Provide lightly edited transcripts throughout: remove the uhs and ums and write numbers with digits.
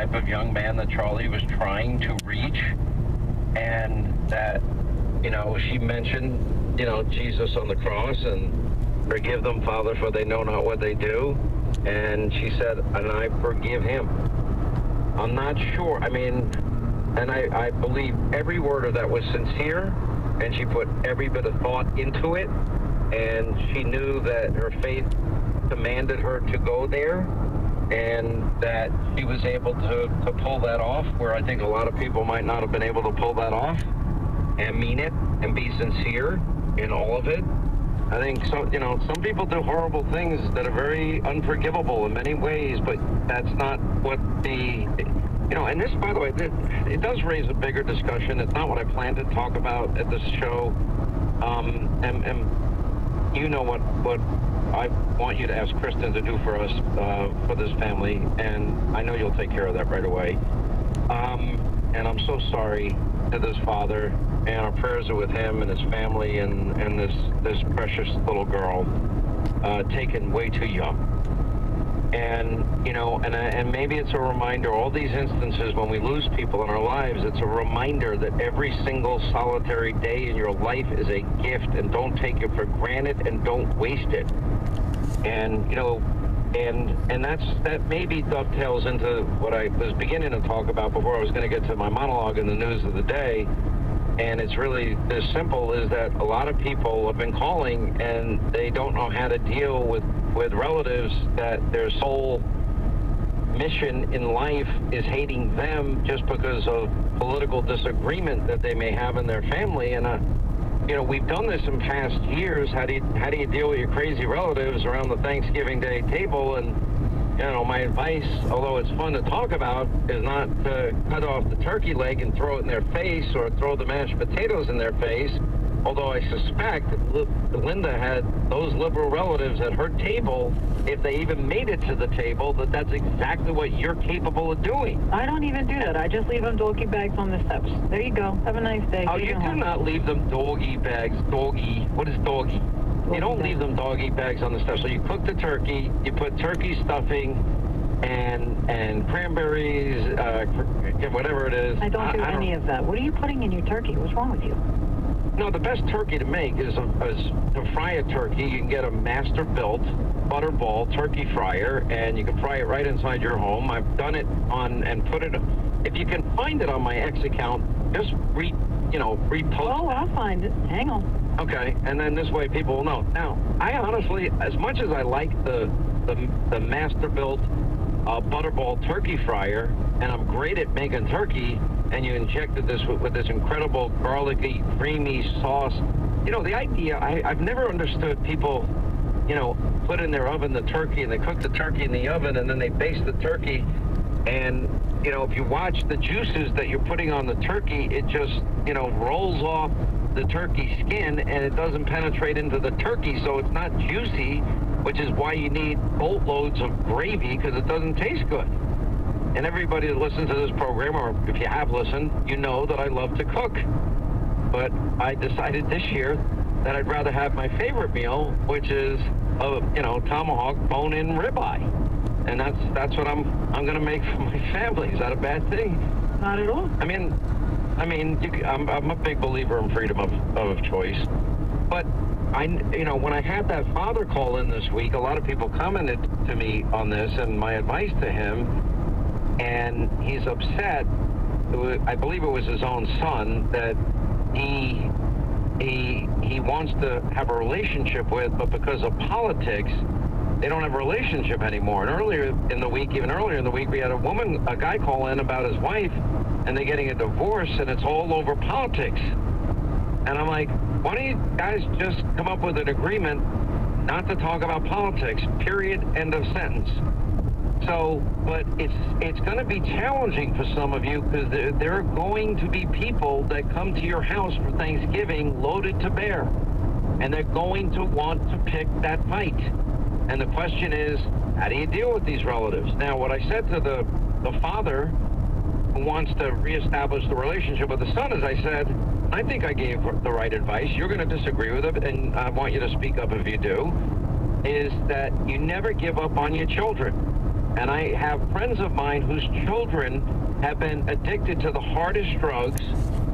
type of young man that Charlie was trying to reach, and that, she mentioned, Jesus on the cross and forgive them, Father, for they know not what they do. And she said, and I forgive him. I'm not sure. And I believe every word of that was sincere, and she put every bit of thought into it, and she knew that her faith commanded her to go there, and that she was able to pull that off, where I think a lot of people might not have been able to pull that off and mean it and be sincere in all of it. I think some people do horrible things that are very unforgivable in many ways, but that's not what and this, by the way, it does raise a bigger discussion. It's not what I planned to talk about at this show. And you know what I want you to ask Kristen to do for us, for this family, and I know you'll take care of that right away. And I'm so sorry to this father, and our prayers are with him and his family and this precious little girl, taken way too young. And, and maybe it's a reminder, all these instances when we lose people in our lives, it's a reminder that every single solitary day in your life is a gift, and don't take it for granted and don't waste it. And, and that maybe dovetails into what I was beginning to talk about before I was going to get to my monologue in the news of the day. And it's really this simple, is that a lot of people have been calling and they don't know how to deal with relatives that their sole mission in life is hating them just because of political disagreement that they may have in their family. And we've done this in past years. How do you deal with your crazy relatives around the Thanksgiving Day table? And my advice, although it's fun to talk about, is not to cut off the turkey leg and throw it in their face or throw the mashed potatoes in their face. Although I suspect Linda had those liberal relatives at her table, if they even made it to the table, that's exactly what you're capable of doing. I don't even do that. I just leave them doggy bags on the steps. There you go. Have a nice day. Oh, you do not leave them doggy bags. Doggy. What is doggy? You don't leave them doggy bags on the steps. So you cook the turkey, you put turkey stuffing and cranberries, whatever it is. I don't do any of that. What are you putting in your turkey? What's wrong with you? No, the best turkey to make is to fry a turkey. You can get a master-built Butterball turkey fryer, and you can fry it right inside your home. I've done it and put it. If you can find it on my X account, just repost. Oh, I'll find it. Hang on. Okay, and then this way people will know. Now, I honestly, as much as I like the master-built Butterball turkey fryer, and I'm great at making turkey, and you injected this with this incredible garlicky, creamy sauce. The idea, I've never understood people, put in their oven the turkey, and they cook the turkey in the oven, and then they baste the turkey. And, if you watch the juices that you're putting on the turkey, it just, rolls off the turkey skin, and it doesn't penetrate into the turkey, so it's not juicy, which is why you need boatloads of gravy, because it doesn't taste good. And everybody that listens to this program, or if you have listened, you know that I love to cook. But I decided this year that I'd rather have my favorite meal, which is tomahawk bone-in ribeye. And that's what I'm going to make for my family. Is that a bad thing? Not at all. I'm a big believer in freedom of choice. But when I had that father call in this week, a lot of people commented to me on this and my advice to him. And he's upset. I believe it was his own son that he wants to have a relationship with, but because of politics, they don't have a relationship anymore. And even earlier in the week, we had a guy call in about his wife, and they're getting a divorce, and it's all over politics. And I'm like, why don't you guys just come up with an agreement not to talk about politics, period, end of sentence. So, but it's going to be challenging for some of you, because there are going to be people that come to your house for Thanksgiving loaded to bear, and they're going to want to pick that fight. And the question is, how do you deal with these relatives? Now, what I said to the father who wants to reestablish the relationship with the son is, I said, I think I gave the right advice. You're going to disagree with it, and I want you to speak up if you do, is that you never give up on your children. And I have friends of mine whose children have been addicted to the hardest drugs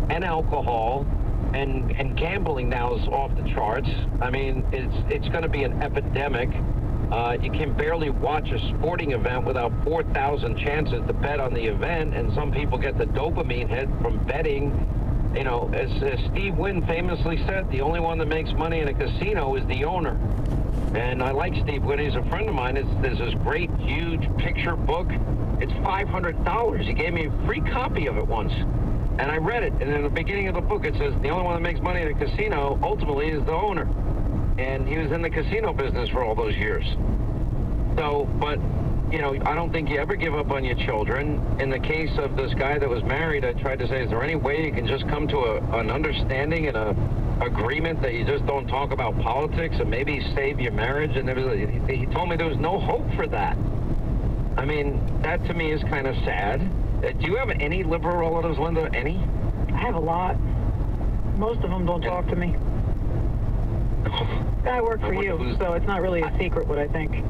and alcohol, and gambling now is off the charts. I mean, it's going to be an epidemic. You can barely watch a sporting event without 4,000 chances to bet on the event, and some people get the dopamine hit from betting. You know, as Steve Wynn famously said, the only one that makes money in a casino is the owner. And I like Steve Wynn. He's a friend of mine. There's this great, huge picture book. It's $500. He gave me a free copy of it once. And I read it. And in the beginning of the book, it says the only one that makes money in a casino ultimately is the owner. And he was in the casino business for all those years. So, but, you know, I don't think you ever give up on your children. In the case of this guy that was married, I tried to say, is there any way you can just come to an understanding and a agreement that you just don't talk about politics and maybe save your marriage? And he told me there was no hope for that. I mean, that to me is kind of sad. Do you have any liberal relatives, Linda? Any? I have a lot. Most of them don't talk to me. I work for you, so it's not really a secret what I think.